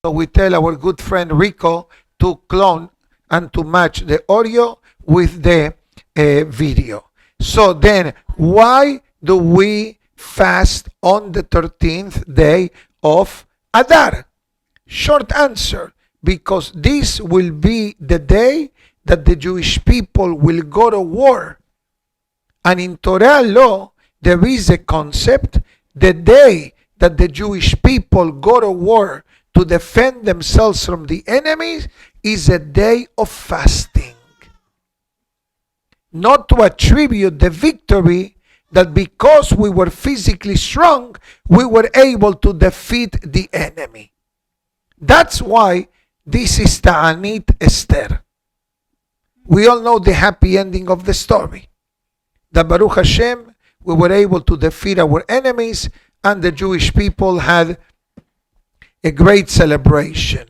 So we tell our good friend Rico to clone and to match the audio with the video. So then, why do we fast on the 13th day of Adar? Short answer, because this will be the day that the Jewish people will go to war. And in Torah law, there is a concept, the day that the Jewish people go to war to defend themselves from the enemies is a day of fasting. Not to attribute the victory that because we were physically strong, we were able to defeat the enemy. That's why this is Ta'anit Esther. We all know the happy ending of the story. That Baruch Hashem, we were able to defeat our enemies, and the Jewish people had a great celebration.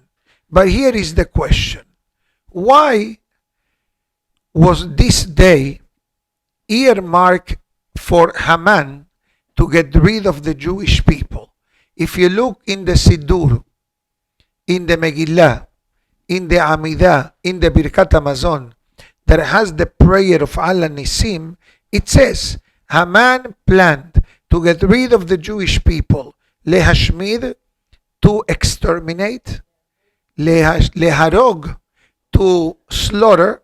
But here is the question. Why was this day earmarked for Haman to get rid of the Jewish people? If you look in the Siddur, in the Megillah, in the Amidah, in the Birkat Hamazon, that has the prayer of Allah Nisim, it says, Haman planned to get rid of the Jewish people, lehashmid, to exterminate, leharog, to slaughter,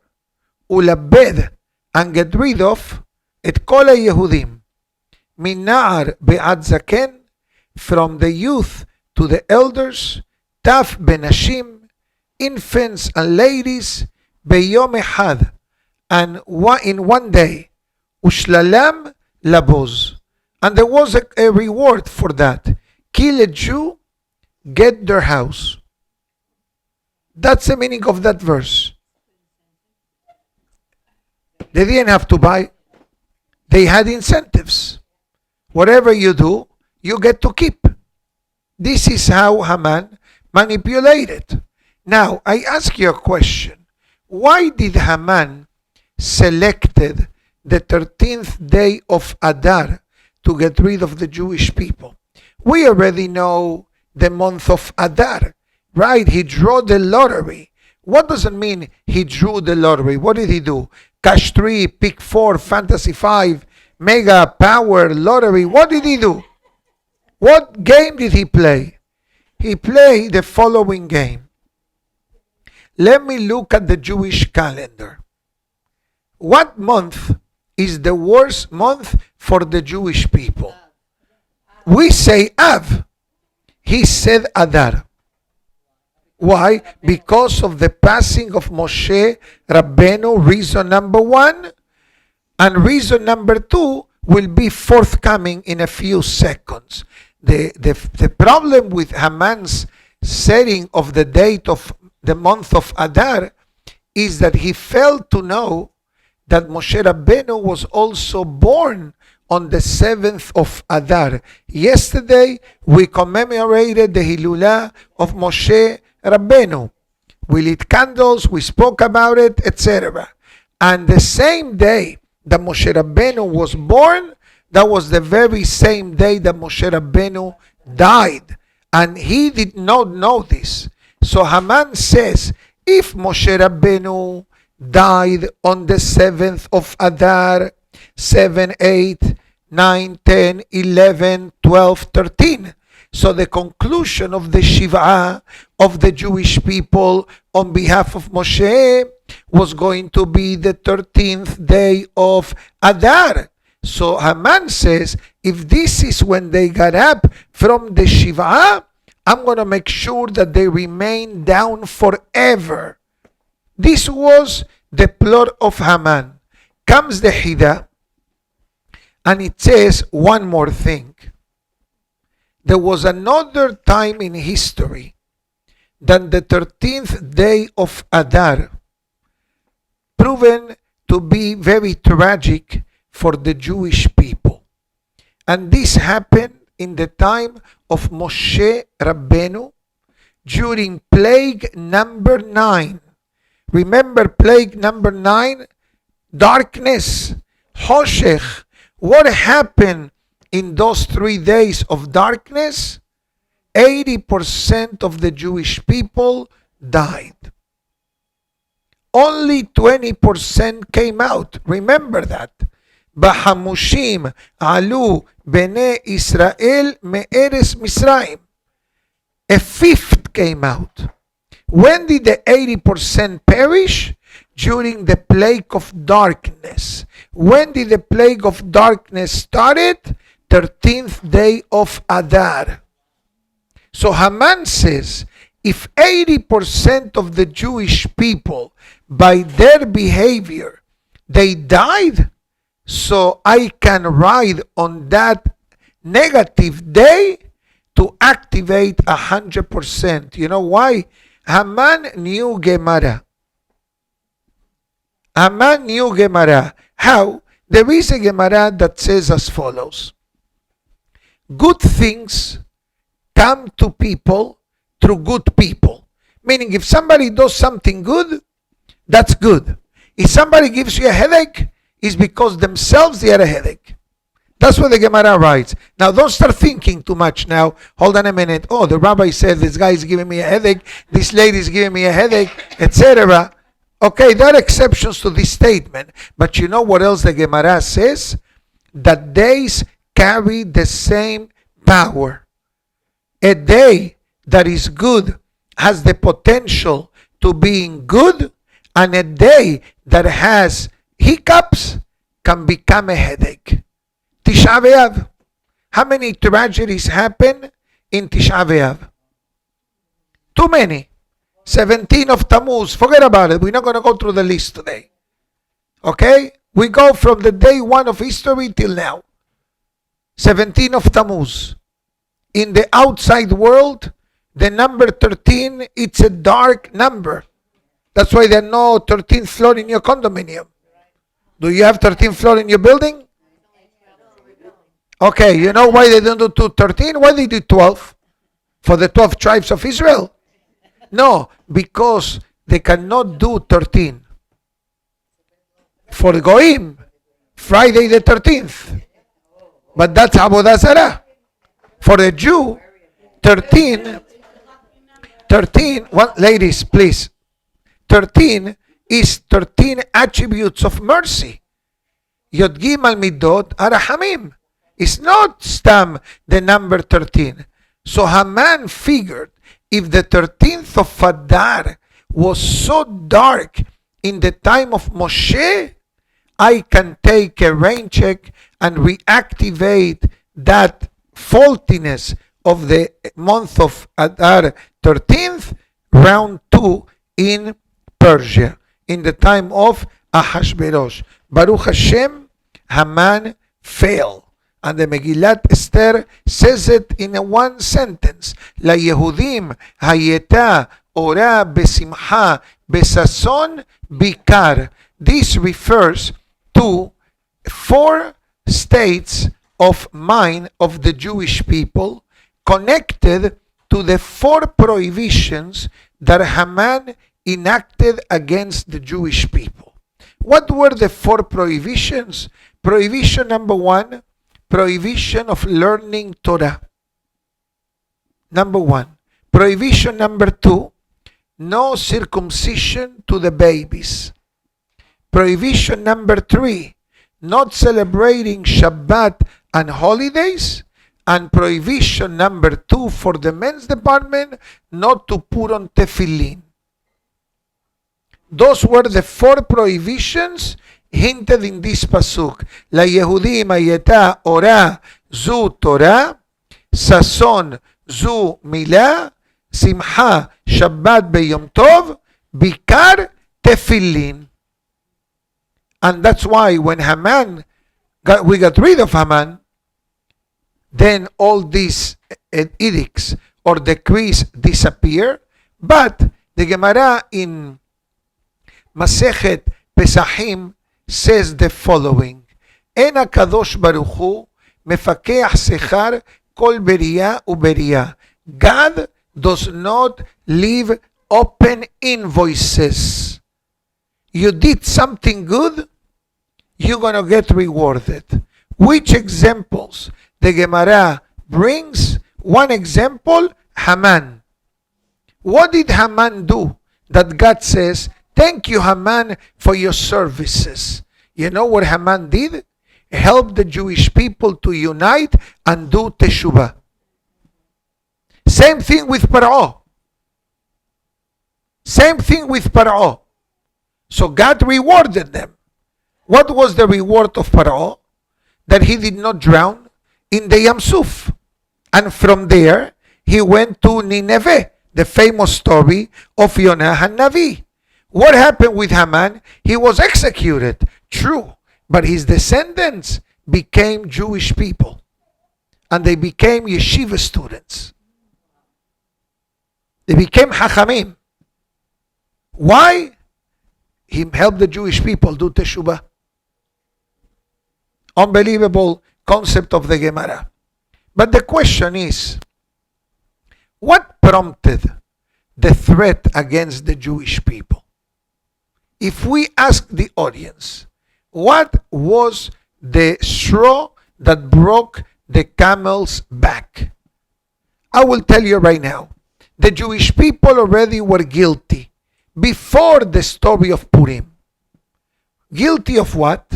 ulabed, and get rid of, et kol Yehudim, min na'ar be'ad zaken, from the youth to the elders, taf benashim, infants and ladies, beyom echad, and in one day, ushlalam laboz. And there was a reward for that. Kill a Jew, get their house. That's the meaning of that verse. They didn't have to buy. They had incentives. Whatever you do, you get to keep. This is how Haman manipulated. Now, I ask you a question. Why did Haman selected the 13th day of Adar to get rid of the Jewish people? We already know the month of Adar, right? He drew the lottery. What does it mean he drew the lottery? What did he do? Cash 3, Pick 4, Fantasy 5, Mega Power Lottery. What did he do? What game did he play? He played the following game. Let me look at the Jewish calendar. What month is the worst month for the Jewish people? We say Av. He said Adar. Why? Because of the passing of Moshe Rabbeinu, reason number one. And reason number two will be forthcoming in a few seconds. The problem with Haman's setting of the date of the month of Adar is that he failed to know that Moshe Rabbeinu was also born on the 7th of Adar. Yesterday, we commemorated the Hilulah of Moshe Rabbeinu. We lit candles, we spoke about it, etc. And the same day that Moshe Rabbeinu was born, that was the very same day that Moshe Rabbeinu died. And he did not know this. So Haman says, if Moshe Rabbeinu died on the 7th of Adar, 7, 8, 9, 10, 11, 12, 13. So the conclusion of the Shiv'ah of the Jewish people on behalf of Moshe was going to be the 13th day of Adar. So Haman says, if this is when they got up from the Shiv'ah, I'm going to make sure that they remain down forever. This was the plot of Haman. Comes the Hida, and it says one more thing. There was another time in history than the 13th day of Adar, proven to be very tragic for the Jewish people. And this happened in the time of Moshe Rabbeinu during plague number 9. Remember plague number 9? Darkness, Hoshech. What happened in those 3 days of darkness? 80% of the Jewish people died. Only 20% came out. Remember that. Bahamushim alu bene Israel me'eres Misraim. A fifth came out. When did the 80% perish? During the plague of darkness. When did the plague of darkness started? 13th day of Adar. So Haman says, if 80% of the Jewish people, by their behavior, they died, so I can ride on that negative day to activate 100%. You know why? Haman knew Gemara. Haman knew Gemara. How? There is a Gemara that says as follows. Good things come to people through good people. Meaning if somebody does something good, that's good. If somebody gives you a headache, it's because themselves they had a headache. That's what the Gemara writes. Now don't start thinking too much now. Hold on a minute. Oh, the rabbi said this guy is giving me a headache, this lady is giving me a headache, etc. Okay, there are exceptions to this statement. But you know what else the Gemara says? That days carry the same power. A day that is good has the potential to being good, and a day that has hiccups can become a headache. Tisha B'Av. How many tragedies happen in Tisha B'Av? Too many. 17 of Tammuz. Forget about it. We're not going to go through the list today. Okay? We go from the day one of history till now. 17 of Tammuz. In the outside world, the number 13, it's a dark number. That's why there are no 13th floor in your condominium. Do you have 13th floor in your building? Okay, you know why they don't do 13? Why they do 12? For the 12 tribes of Israel? No, because they cannot do 13. For Goim, Friday the 13th. But that's Avodah Zarah. For a Jew, 13, well, ladies, please. 13 is 13 attributes of mercy. Yod Gimel Midot Arahamim. It's not stam the number 13. So Haman figured if the 13th of Adar was so dark in the time of Moshe, I can take a rain check and reactivate that faultiness of the month of Adar 13th, round 2 in Persia, in the time of Ahashverosh. Baruch Hashem, Haman failed. And the Megillat Esther says it in a one sentence. La Yehudim hayeta ora besimcha besason bikar. This refers to 4 states of mind of the Jewish people connected to the 4 prohibitions that Haman enacted against the Jewish people. What were the 4 prohibitions? Prohibition number 1, prohibition of learning Torah. Number 1. Prohibition number 2, no circumcision to the babies. Prohibition number 3, not celebrating Shabbat and holidays. And prohibition number 2 for the men's department, not to put on tefillin. Those were the 4 prohibitions hinted in this pasuk. La Yehudim ayeta ora zu Torah, sason zu milah, simcha Shabbat beyom tov, bikar tefillin. And that's why when we got rid of Haman, then all these edicts or decrees disappear. But the Gemara in Masechet Pesachim says the following: En HaKadosh Baruch Hu mefakeach sechar kol beria uberia. God does not leave open invoices. You did something good, you're going to get rewarded. Which examples the Gemara brings? One example, Haman. What did Haman do that God says, thank you, Haman, for your services? You know what Haman did? Help the Jewish people to unite and do teshuvah. Same thing with Paro. Same thing with Paro. So God rewarded them. What was the reward of Paro? That he did not drown in the Yam Suf. And from there, he went to Nineveh, the famous story of Yonah and Navi. What happened with Haman? He was executed, true, but his descendants became Jewish people. And they became yeshiva students. They became Hachamim. Why? He helped the Jewish people do teshuvah. Unbelievable concept of the Gemara. But the question is, what prompted the threat against the Jewish people? If we ask the audience, what was the straw that broke the camel's back? I will tell you right now, the Jewish people already were guilty before the story of Purim. Guilty of what?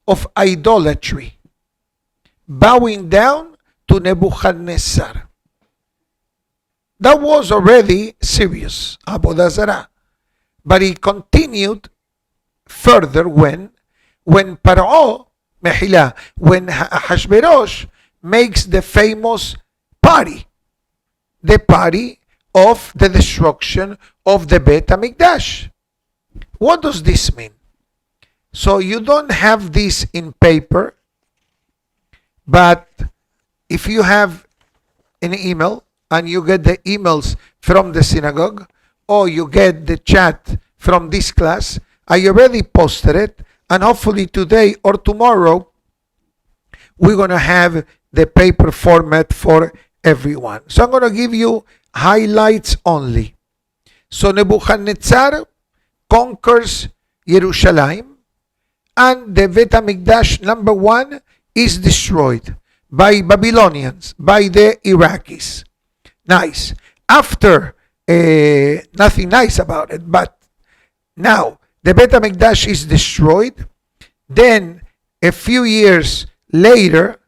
Of idolatry. Bowing down to Nebuchadnezzar. That was already serious, Avodah Zarah. But it continued further when Paro, Mehila, when Ahashverosh makes the famous party. The party of the destruction of the Bet HaMikdash. What does this mean? So you don't have this in paper, but if you have an email and you get the emails from the synagogue or you get the chat from this class, I already posted it, and hopefully today or tomorrow we're going to have the paper format for everyone. So I'm going to give you highlights only. So Nebuchadnezzar conquers Jerusalem, and the Bet HaMikdash, number one, is destroyed by Babylonians, by the Iraqis. Nice. After, nothing nice about it, but now the Bet HaMikdash is destroyed. Then, a few years later,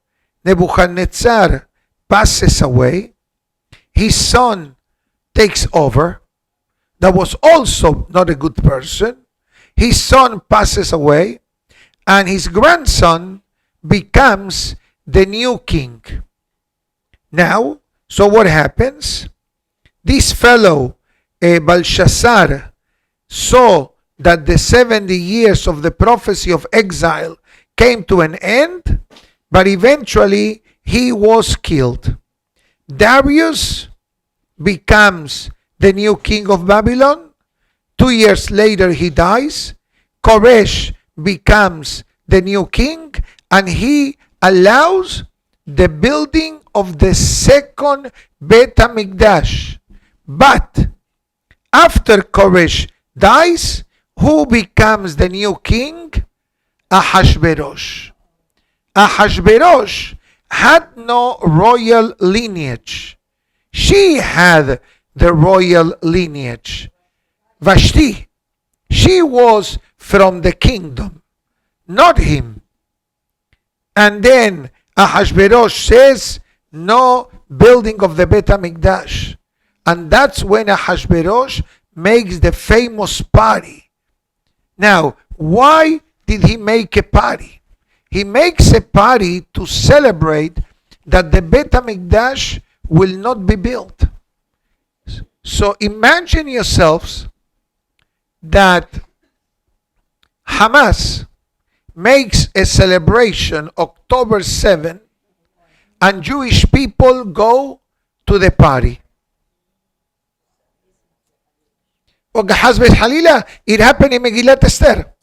Nebuchadnezzar passes away. His son takes over. That was also not a good person. His son passes away, and his grandson becomes the new king. Now, so what happens? This fellow, Belshazzar, saw that the 70 years of the prophecy of exile came to an end, but eventually he was killed. Darius becomes the new king of Babylon. 2 years later he dies. Koresh becomes the new king, and he allows the building of the second Bet HaMikdash. But after Koresh dies, who becomes the new king? Ahashverosh. Ahashverosh had no royal lineage. She had the royal lineage. Vashti, she was from the kingdom, not him. And then Ahashverosh says, no building of the Bet HaMikdash. And that's when Ahashverosh makes the famous party. Now, why did he make a party? He makes a party to celebrate that the Bet HaMikdash will not be built. So imagine yourselves that Hamas makes a celebration October 7, and Jewish people go to the party. It happened in Megillat Esther.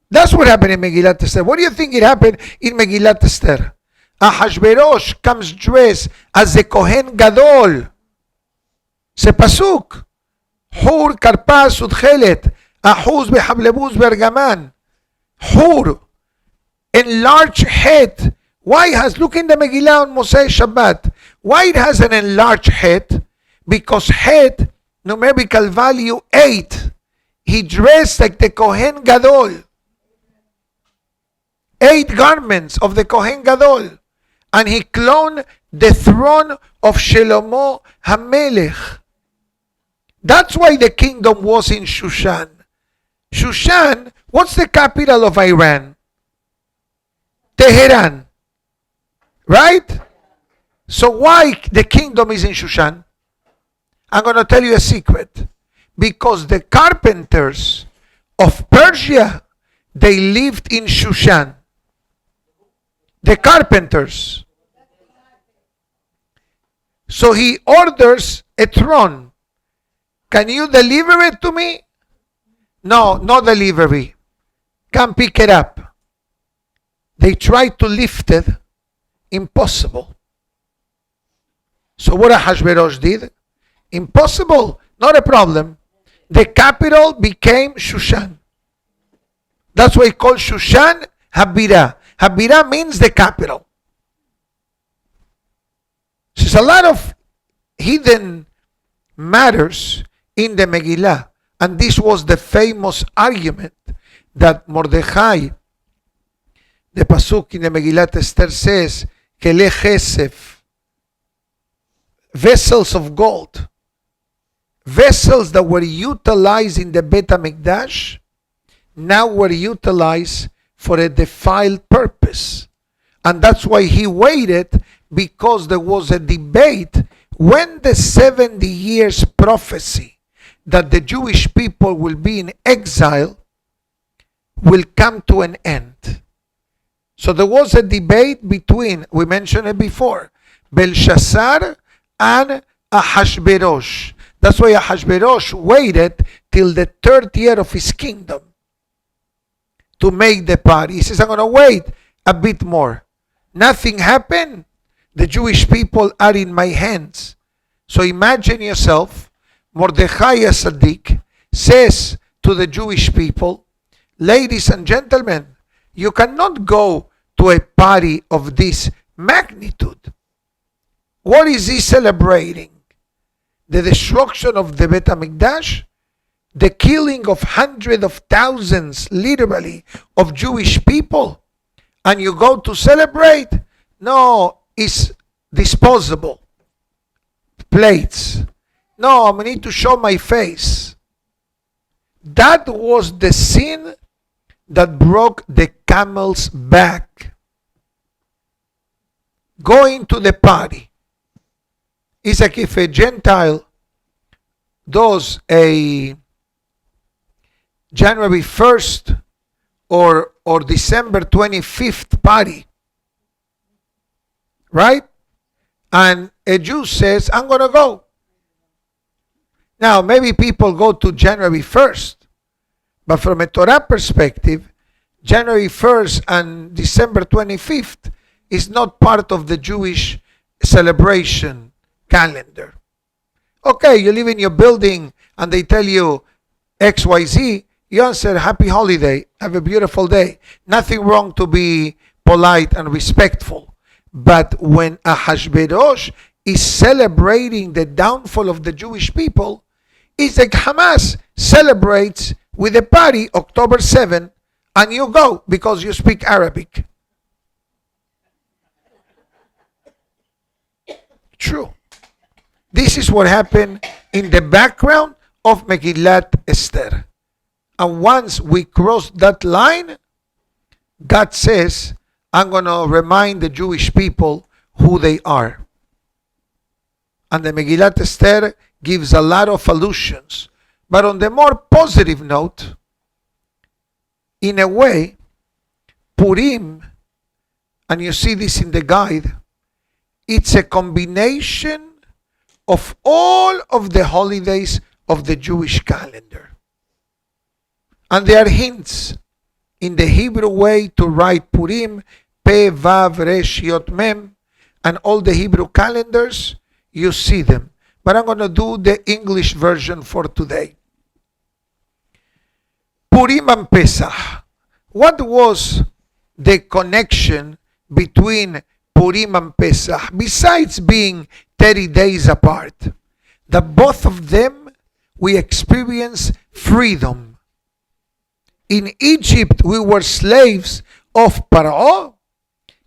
That's what happened in Megillat Esther. What do you think it happened in Megillat Esther? Ahashverosh comes dressed as a Kohen Gadol. זה פסוק. חור, כרפס ותכלת, אחוז בחבלבוז וארגמן. חור, enlarged head. Why has, look in the Megillah on Mosai Shabbat. Why it has an enlarged head? Because head, numerical value 8. He dressed like the Kohen Gadol. 8 garments of the Kohen Gadol. And he cloned the throne of Shlomo HaMelech. That's why the kingdom was in Shushan. Shushan, what's the capital of Iran? Tehran. Right? So why the kingdom is in Shushan? I'm going to tell you a secret. Because the carpenters of Persia, they lived in Shushan. The carpenters. So he orders a throne. Can you deliver it to me? No, no delivery. Come pick it up. They tried to lift it. Impossible. So what Ahasuerus did? Impossible. Not a problem. The capital became Shushan. That's why it's called Shushan Habira. Habira means the capital. So there's a lot of hidden matters in the Megillah. And this was the famous argument that Mordechai, the Pasuk in the Megillat Esther says, Kele Chesef, vessels of gold, vessels that were utilized in the Bet HaMikdash, now were utilized for a defiled purpose. And that's why he waited, because there was a debate when the 70 years prophecy that the Jewish people will be in exile will come to an end. So there was a debate between, we mentioned it before, Belshazzar and Ahasuerus. That's why Ahasuerus waited till the 3rd year of his kingdom to make the party. He says, I'm going to wait a bit more. Nothing happened. The Jewish people are in my hands. So imagine yourself, Mordechai Sadiq says to the Jewish people, ladies and gentlemen, you cannot go to a party of this magnitude. What is he celebrating? The destruction of the Bet HaMikdash? The killing of hundreds of thousands, literally, of Jewish people? And you go to celebrate? No, it's disposable. Plates. No, I need to show my face. That was the sin that broke the camel's back. Going to the party. It's like if a Gentile does a January 1st or December 25th party. Right? And a Jew says, I'm going to go. Now, maybe people go to January 1st, but from a Torah perspective, January 1st and December 25th is not part of the Jewish celebration calendar. Okay, you live in your building and they tell you XYZ, you answer, happy holiday, have a beautiful day. Nothing wrong to be polite and respectful. But when Ahasuerus is celebrating the downfall of the Jewish people, it's like Hamas celebrates with a party October 7, and you go because you speak Arabic. True. This is what happened in the background of Megillat Esther. And once we cross that line, God says, I'm going to remind the Jewish people who they are. And the Megillat Esther gives a lot of allusions. But on the more positive note, in a way, Purim, and you see this in the guide, it's a combination of all of the holidays of the Jewish calendar. And there are hints in the Hebrew way to write Purim, Pe, Vav, Resh, Yot, Mem, and all the Hebrew calendars, you see them. But I'm going to do the English version for today. Purim and Pesach. What was the connection between Purim and Pesach, besides being 30 days apart, that both of them we experience freedom. In Egypt, we were slaves of Paro.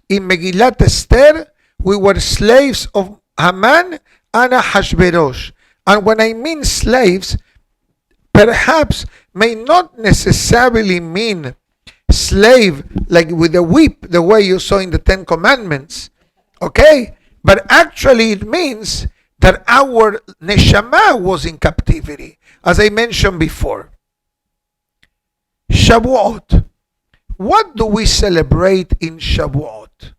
In Megillat Esther, we were slaves of Haman and Ahashverosh. And when I mean slaves, perhaps may not necessarily mean slave like with a whip, the way you saw in the Ten Commandments. Okay? But actually it means that our neshama was in captivity, as I mentioned before. Shavuot. What do we celebrate in Shavuot?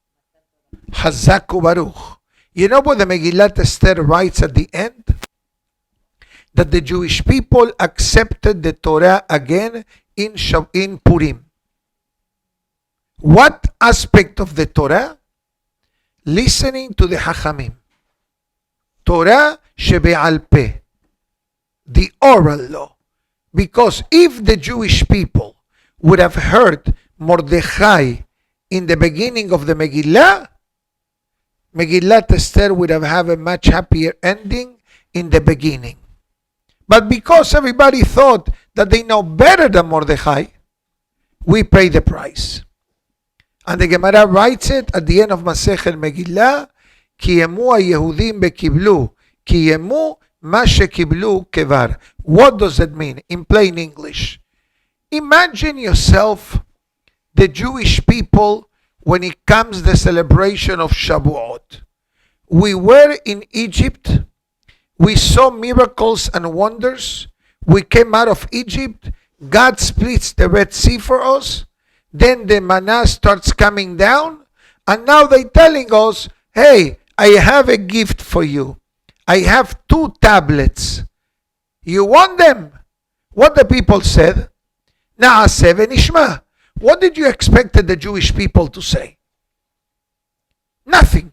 Hazak u'Baruch. You know what the Megillat Esther writes at the end? That the Jewish people accepted the Torah again in Purim. What aspect of the Torah? Listening to the Hachamim. Torah shebe'al peh, the oral law. Because if the Jewish people would have heard Mordechai in the beginning of the Megillah, Megillat Esther would have had a much happier ending in the beginning. But because everybody thought that they know better than Mordechai, we pay the price. And the Gemara writes it at the end of Masechet Megillah, כי ימו היהודים וקיבלו, כי ימו מה שקיבלו כבר. What does that mean in plain English? Imagine yourself, the Jewish people, when it comes the celebration of Shavuot. We were in Egypt. We saw miracles and wonders. We came out of Egypt. God splits the Red Sea for us. Then the manna starts coming down. And now they're telling us, hey, I have a gift for you. I have 2 tablets. You want them? What the people said? Na'aseh v'nishma. What did you expect the Jewish people to say? Nothing.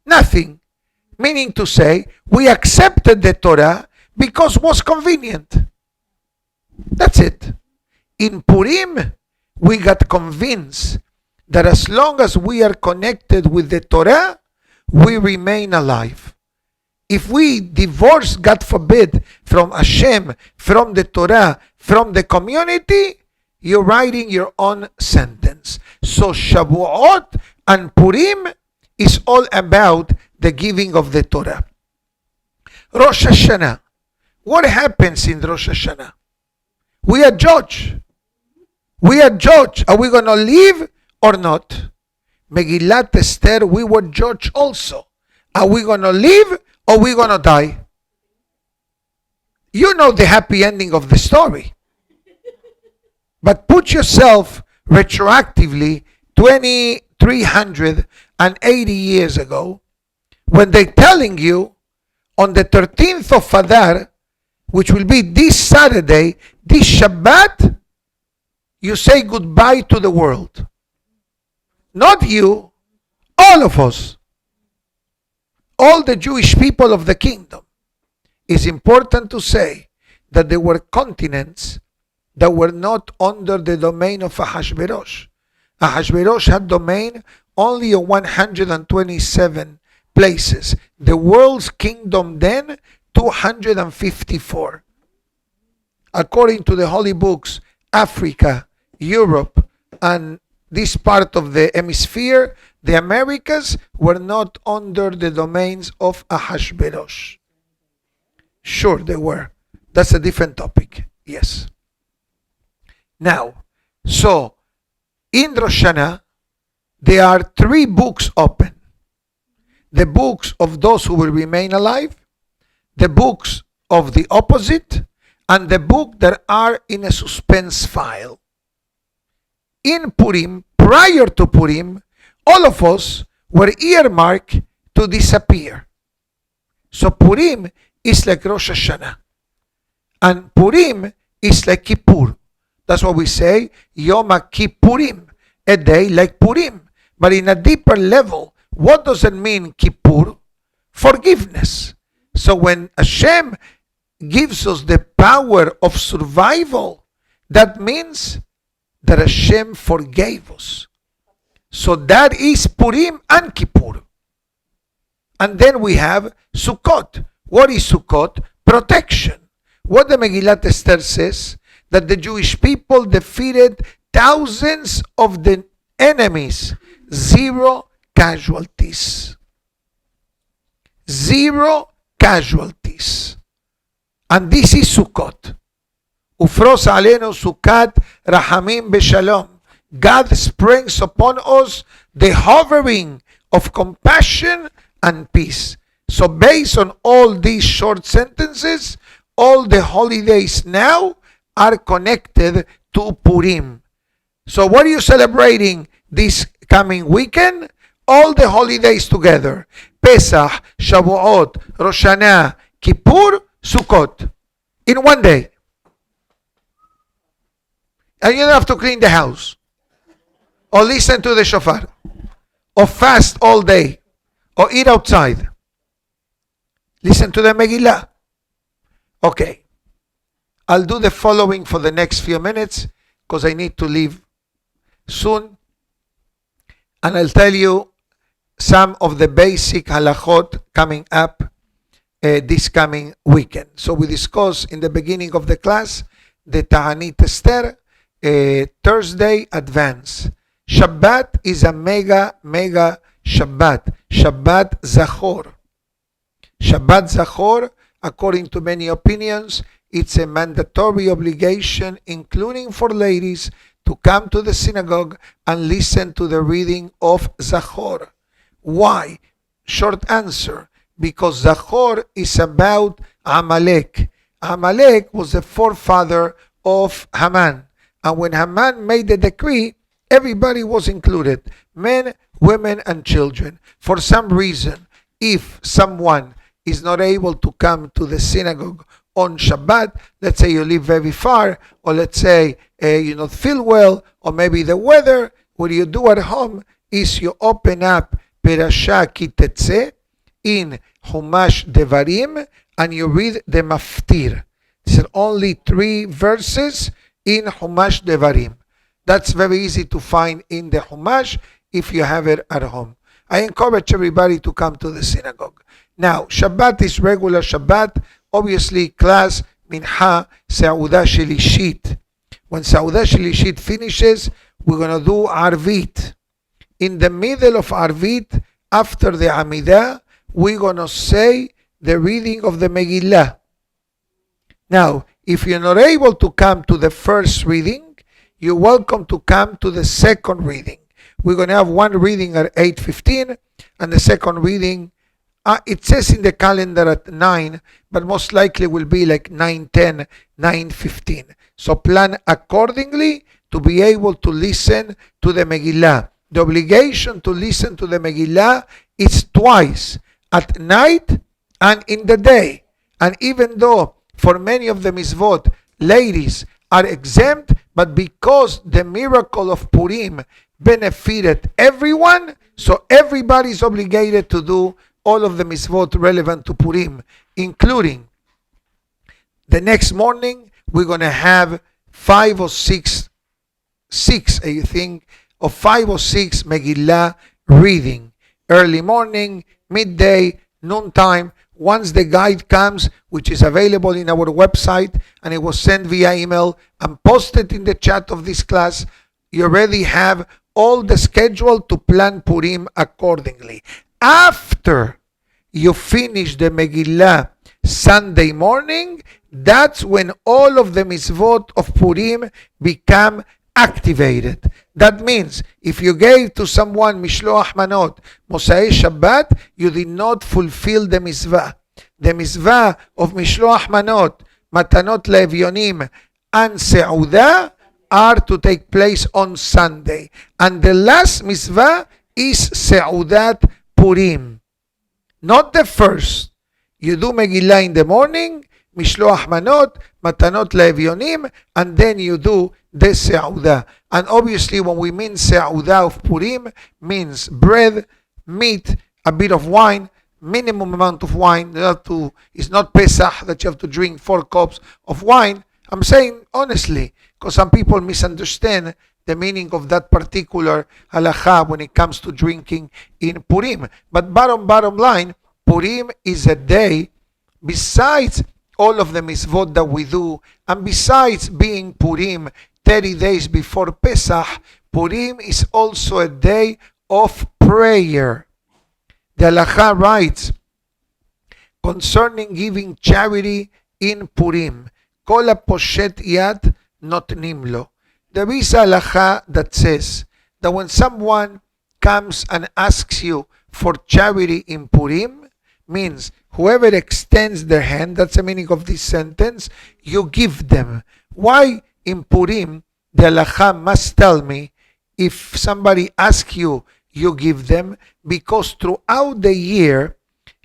Nothing. Meaning to say, we accepted the Torah because it was convenient. That's it. In Purim, we got convinced that as long as we are connected with the Torah, we remain alive. If we divorce, God forbid, from Hashem, from the Torah, from the community, you're writing your own sentence. So Shavuot and Purim is all about the giving of the Torah. Rosh Hashanah. What happens in Rosh Hashanah? We are judged. We are judged. Are we going to live or not? Megillat Esther, we were judged also. Are we going to live or are we going to die? You know the happy ending of the story. But put yourself retroactively 2,380 years ago, when they're telling you on the 13th of Adar, which will be this Saturday, this Shabbat, you say goodbye to the world. Not you, all of us. All the Jewish people of the kingdom. It's important to say that there were continents that were not under the domain of Ahashverosh. Ahashverosh had domain only on 127 places. The world's kingdom then, 254. According to the holy books, Africa, Europe, and this part of the hemisphere, the Americas, were not under the domains of Ahashverosh. Sure, they were. That's a different topic. Yes. Now, so, in Rosh Hashanah, there are 3 books open. The books of those who will remain alive, the books of the opposite, and the book that are in a suspense file. In Purim, prior to Purim, all of us were earmarked to disappear. So Purim is like Rosh Hashanah. And Purim is like Kippur. That's what we say, Yom Kippurim, a day like Purim. But in a deeper level, what does it mean, Kippur? Forgiveness. So when Hashem gives us the power of survival, that means that Hashem forgave us. So that is Purim and Kippur. And then we have Sukkot. What is Sukkot? Protection. What the Megillat Esther says, that the Jewish people defeated thousands of the enemies, 0 casualties. 0 casualties. And this is Sukkot. Ufros alenu Sukkat Rahamim Beshalom. God springs upon us the hovering of compassion and peace. So based on all these short sentences, all the holidays now are connected to Purim. So what are you celebrating this coming weekend? All the holidays together. Pesach, Shavuot, Rosh Hashanah, Kippur, Sukkot. In one day. And you don't have to clean the house. Or listen to the shofar. Or fast all day. Or eat outside. Listen to the Megillah. Okay. I'll do the following for the next few minutes because I need to leave soon. And I'll tell you some of the basic halachot coming up this coming weekend. So we discussed in the beginning of the class the Ta'anit Esther, Thursday advance. Shabbat is a mega Shabbat. Shabbat Zachor. Shabbat Zachor, according to many opinions, it's a mandatory obligation, including for ladies, to come to the synagogue and listen to the reading of Zachor. Why? Short answer. Because Zachor is about Amalek. Amalek was the forefather of Haman. And when Haman made the decree, everybody was included. Men, women, and children. For some reason, if someone is not able to come to the synagogue on Shabbat, let's say you live very far, or let's say you don't feel well, or maybe the weather, what you do at home is you open up Perasha Kitetze in Humash Devarim and you read the Maftir. These are only 3 verses in Humash Devarim. That's very easy to find in the Humash if you have it at home. I encourage everybody to come to the synagogue. Now, Shabbat is regular Shabbat. Obviously, class, Mincha, Seudah Shelishit. When Seudah Shelishit finishes, we're going to do Arvit. In the middle of Arvit, after the Amidah, we're going to say the reading of the Megillah. Now, if you're not able to come to the first reading, you're welcome to come to the second reading. We're going to have one reading at 8:15 and the second reading, it says in the calendar at 9, but most likely will be like 9:10, 9:15. So plan accordingly to be able to listen to the Megillah. The obligation to listen to the Megillah is twice, at night and in the day. And even though for many of the mitzvot, ladies are exempt, but because the miracle of Purim benefited everyone, so everybody is obligated to do all of the mitzvot relevant to Purim, including the next morning, we're going to have 5 or 6, I think, or 5 or 6 Megillah reading. Early morning, midday, noontime. Once the guide comes, which is available in our website, and it was sent via email and posted in the chat of this class, you already have all the schedule to plan Purim accordingly. After you finish the Megillah Sunday morning, that's when all of the mitzvot of Purim become activated. That means if you gave to someone Mishloach Manot, Mosai Shabbat, you did not fulfill the mitzvah. The mitzvah of Mishloach Manot, Matanot Le'Evyonim, and Seudah are to take place on Sunday. And the last mitzvah is Seudat Purim. Not the first. You do Megillah in the morning, Mishloach Manot, Matanot Le'Evyonim, and then you do the Seudah. And obviously when we mean Seudah of Purim, means bread, meat, a bit of wine, minimum amount of wine. It's not Pesach that you have to drink 4 cups of wine. I'm saying honestly, because some people misunderstand the meaning of that particular halakha when it comes to drinking in Purim. But bottom line, Purim is a day, besides all of the mitzvot that we do, and besides being Purim 30 days before Pesach, Purim is also a day of prayer. The halakha writes concerning giving charity in Purim, Kol poshet yad notnim lo. There is a halakha that says that when someone comes and asks you for charity in Purim, means whoever extends their hand, that's the meaning of this sentence, you give them. Why in Purim the halakha must tell me if somebody asks you, you give them? Because throughout the year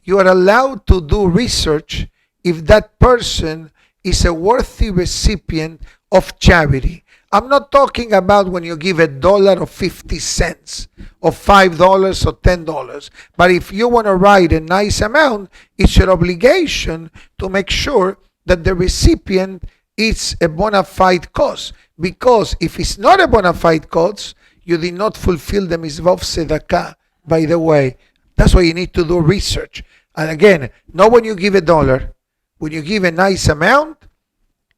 you are allowed to do research if that person is a worthy recipient of charity. I'm not talking about when you give $1 or 50 cents or $5 or $10. But if you want to write a nice amount, it's your obligation to make sure that the recipient is a bona fide cause. Because if it's not a bona fide cause, you did not fulfill the mitzvah of tzedakah. By the way, that's why you need to do research. And again, not when you give $1. When you give a nice amount,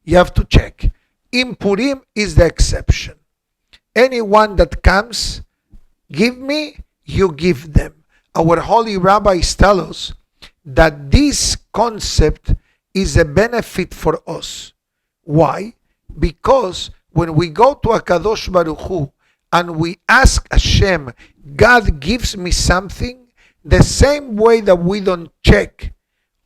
you have to check. In Purim is the exception. Anyone that comes, give me, you give them. Our holy rabbis tell us that this concept is a benefit for us. Why? Because when we go to HaKadosh Baruch Hu and we ask Hashem, God gives me something, the same way that we don't check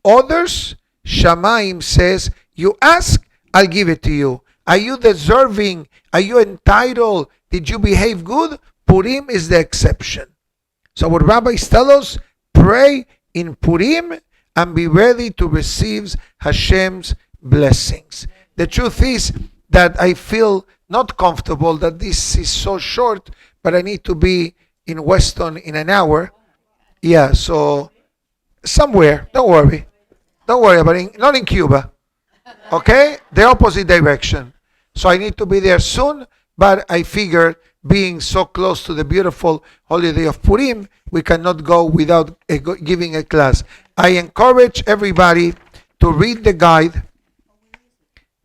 others, Shamayim says, you ask, I'll give it to you. Are you deserving? Are you entitled? Did you behave good? Purim is the exception. So what rabbis tell us, pray in Purim and be ready to receive Hashem's blessings. The truth is that I feel not comfortable that this is so short, but I need to be in Weston in an hour. Yeah, so somewhere, don't worry. Don't worry about it, not in Cuba. Okay? The opposite direction. So I need to be there soon, but I figured being so close to the beautiful holiday of Purim, we cannot go without giving a class. I encourage everybody to read the guide.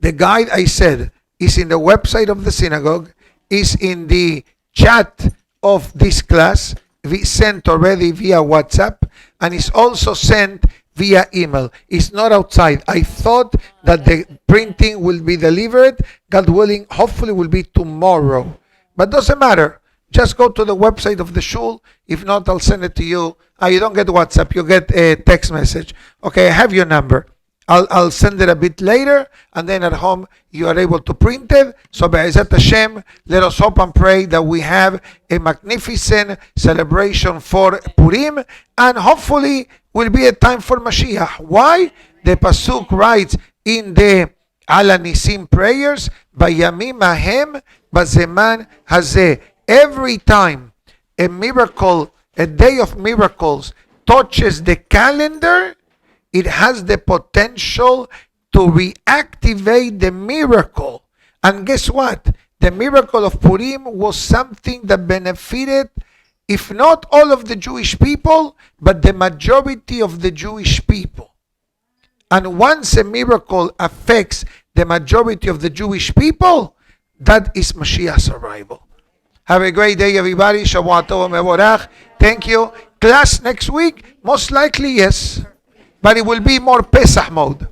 The guide, I said, is in the website of the synagogue, is in the chat of this class, sent already via WhatsApp, and is also sent via email. It's not outside. I thought that the printing will be delivered, God willing, hopefully will be tomorrow. But doesn't matter. Just go to the website of the shul. If not, I'll send it to you. You don't get WhatsApp, you get a text message. Okay, I have your number. I'll send it a bit later, and then at home you are able to print it. So Be'ezat Hashem, let us hope and pray that we have a magnificent celebration for Purim, and hopefully will be a time for Mashiach. Why? The Pasuk writes in the Ala Nisim prayers, Bayamim Ahem Bazeman Hazeh. Every time a miracle, a day of miracles touches the calendar, it has the potential to reactivate the miracle. And guess what? The miracle of Purim was something that benefited, if not all of the Jewish people, but the majority of the Jewish people. And once a miracle affects the majority of the Jewish people, that is Mashiach's arrival. Have a great day, everybody. Shavua Tov Mevorach. Thank you. Class next week? Most likely, yes. But it will be more Pesach mode.